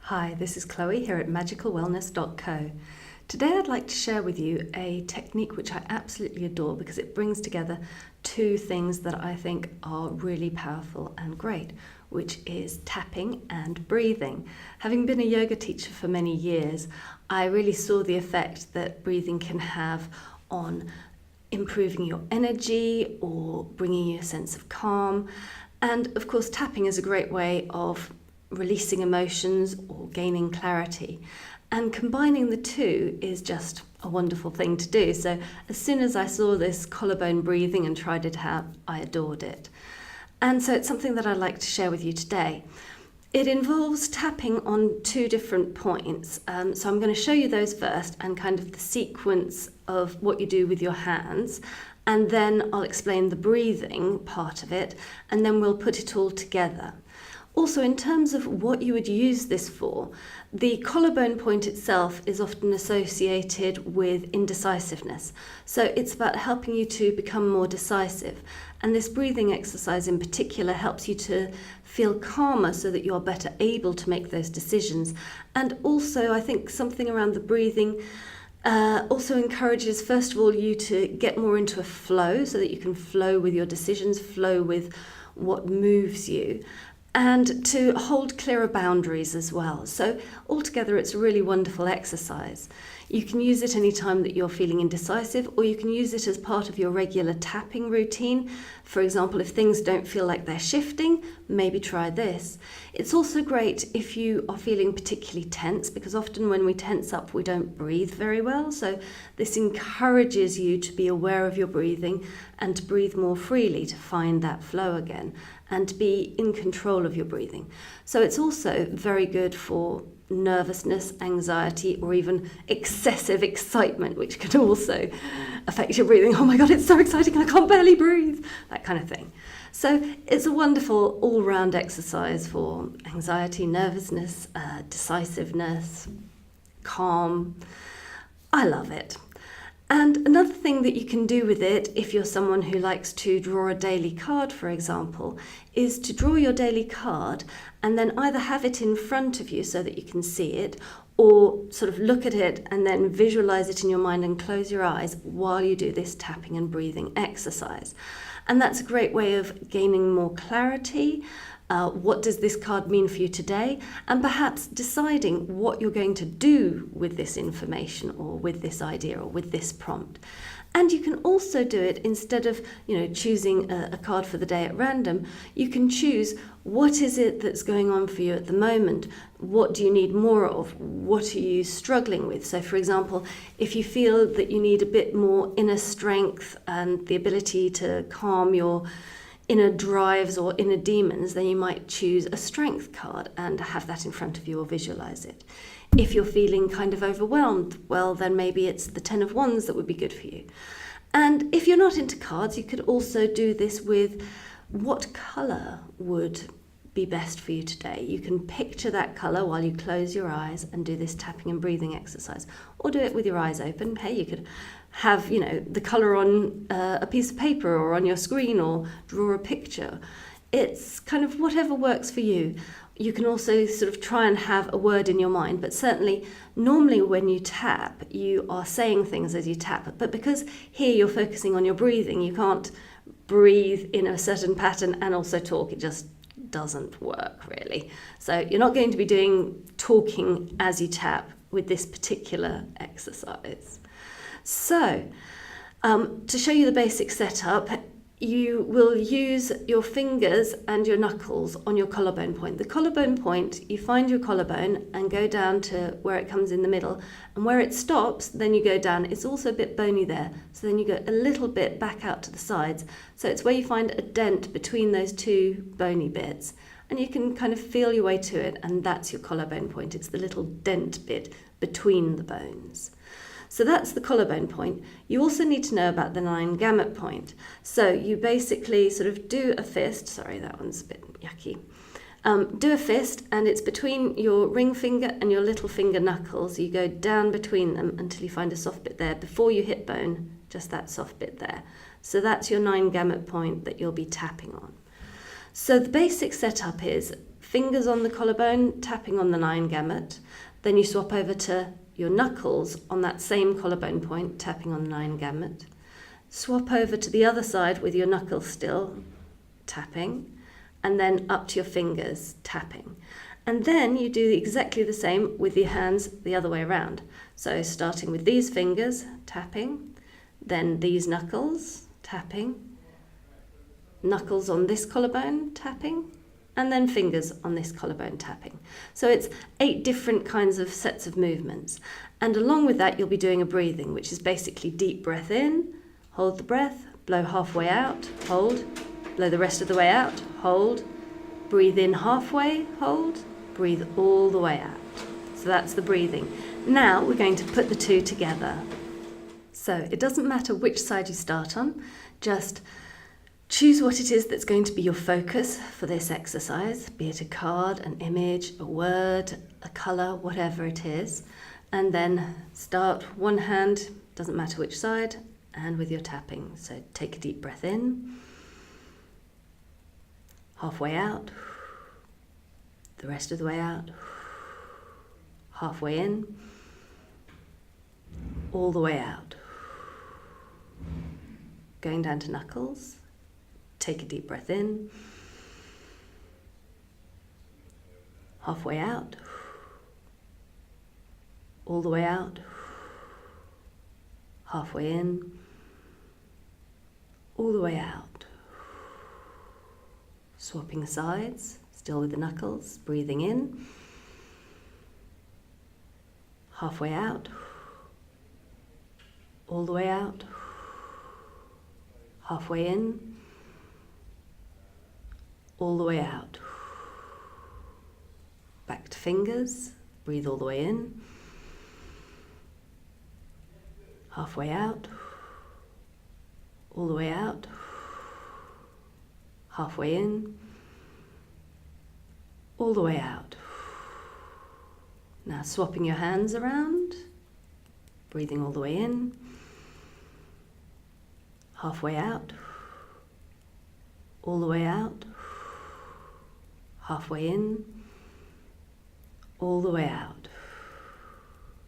Hi, this is Chloe here at magicalwellness.co. Today I'd like to share with you a technique which I absolutely adore because it brings together two things that I think are really powerful and great, which is tapping and breathing. Having been a yoga teacher for many years, I really saw the effect that breathing can have on improving your energy or bringing you a sense of calm. And of course, tapping is a great way of releasing emotions or gaining clarity. And combining the two is just a wonderful thing to do. So as soon as I saw this collarbone breathing and tried it out, I adored it. And so it's something that I'd like to share with you today. It involves tapping on two different points. So I'm going to show you those first and kind of the sequence of what you do with your hands. And then I'll explain the breathing part of it, and then we'll put it all together. Also, in terms of what you would use this for, the collarbone point itself is often associated with indecisiveness. So it's about helping you to become more decisive. And this breathing exercise in particular helps you to feel calmer so that you're better able to make those decisions. And also, I think something around the breathing also encourages, first of all, you to get more into a flow so that you can flow with your decisions, flow with what moves you, and to hold clearer boundaries as well. So altogether, it's a really wonderful exercise. You can use it anytime that you're feeling indecisive, or you can use it as part of your regular tapping routine. For example, if things don't feel like they're shifting, maybe try this. It's also great if you are feeling particularly tense, because often when we tense up, we don't breathe very well. So this encourages you to be aware of your breathing and to breathe more freely, to find that flow again and to be in control of your breathing. So it's also very good for nervousness, anxiety, or even excessive excitement, which can also affect your breathing. Oh my God, it's so exciting, I can't barely breathe, that kind of thing. So it's a wonderful all-round exercise for anxiety, nervousness, decisiveness, calm. I love it. And another thing that you can do with it, if you're someone who likes to draw a daily card, for example, is to draw your daily card and then either have it in front of you so that you can see it, or sort of look at it and then visualize it in your mind and close your eyes while you do this tapping and breathing exercise. And that's a great way of gaining more clarity. What does this card mean for you today? And perhaps deciding what you're going to do with this information or with this idea or with this prompt. And you can also do it instead of, choosing a card for the day at random. You can choose what is it that's going on for you at the moment. What do you need more of? What are you struggling with? So, for example, if you feel that you need a bit more inner strength and the ability to calm your inner drives or inner demons, then you might choose a strength card and have that in front of you or visualize it. If you're feeling kind of overwhelmed, well, then maybe it's the 10 of Wands that would be good for you. And if you're not into cards, you could also do this with what color would be best for you today. You can picture that color while you close your eyes and do this tapping and breathing exercise, or do it with your eyes open. Hey, you could have, the color on a piece of paper or on your screen, or draw a picture. It's kind of whatever works for you. You can also sort of try and have a word in your mind, but certainly normally when you tap, you are saying things as you tap. But because here you're focusing on your breathing, you can't breathe in a certain pattern and also talk. It just doesn't work really. So you're not going to be doing talking as you tap with this particular exercise. So to show you the basic setup, you will use your fingers and your knuckles on your collarbone point. The collarbone point, you find your collarbone and go down to where it comes in the middle, and where it stops, then you go down. It's also a bit bony there, so then you go a little bit back out to the sides. So it's where you find a dent between those two bony bits, and you can kind of feel your way to it, and that's your collarbone point. It's the little dent bit between the bones. So that's the collarbone point. You also need to know about the 9 gamut point. So you basically sort of do a fist. Sorry, that one's a bit yucky. Do a fist, and it's between your ring finger and your little finger knuckles. You go down between them until you find a soft bit there. Before you hit bone, just that soft bit there. So that's your 9 gamut point that you'll be tapping on. So the basic setup is fingers on the collarbone, tapping on the 9 gamut. Then you swap over to your knuckles on that same collarbone point, tapping on the 9 gamut. Swap over to the other side with your knuckles still, tapping, and then up to your fingers, tapping. And then you do exactly the same with your hands the other way around. So starting with these fingers, tapping, then these knuckles, tapping, knuckles on this collarbone, tapping, and then fingers on this collarbone, tapping. So it's 8 different kinds of sets of movements. And along with that, you'll be doing a breathing, which is basically deep breath in, hold the breath, blow halfway out, hold, blow the rest of the way out, hold, breathe in halfway, hold, breathe all the way out. So that's the breathing. Now we're going to put the two together. So it doesn't matter which side you start on, just choose what it is that's going to be your focus for this exercise, be it a card, an image, a word, a colour, whatever it is. And then start one hand, doesn't matter which side, and with your tapping. So take a deep breath in, halfway out, the rest of the way out, halfway in, all the way out. Going down to knuckles, take a deep breath in, halfway out, all the way out, halfway in, all the way out. Swapping sides, still with the knuckles, breathing in, halfway out, all the way out, halfway in, all the way out. Back to fingers, breathe all the way in, halfway out, all the way out, halfway in, all the way out. Now swapping your hands around, breathing all the way in, halfway out, all the way out, halfway in, all the way out.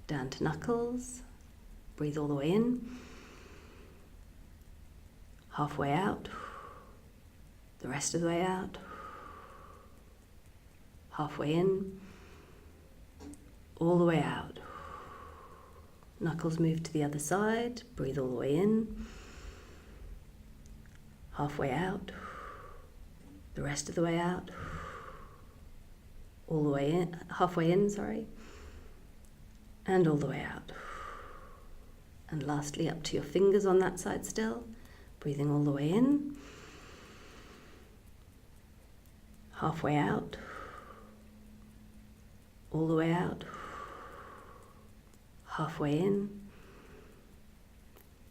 Down to knuckles, breathe all the way in, halfway out, the rest of the way out, halfway in, all the way out. Knuckles move to the other side, breathe all the way in, halfway out, the rest of the way out, all the way in, halfway in, and all the way out. And lastly, up to your fingers on that side still, breathing all the way in, halfway out, all the way out, halfway in,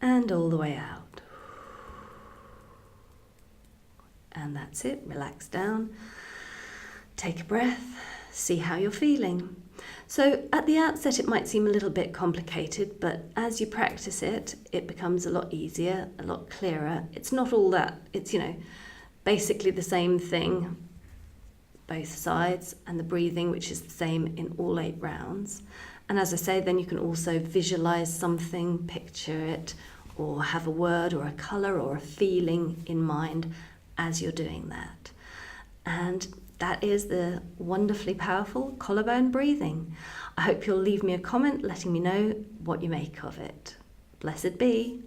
and all the way out. And that's it, relax down, take a breath, see how you're feeling. So at the outset it might seem a little bit complicated, but as you practice it, it becomes a lot easier, a lot clearer. It's not all that, it's, basically the same thing, both sides, and the breathing, which is the same in all 8 rounds. And as I say, then you can also visualize something, picture it, or have a word or a colour or a feeling in mind as you're doing that. And that is the wonderfully powerful collarbone breathing. I hope you'll leave me a comment letting me know what you make of it. Blessed be.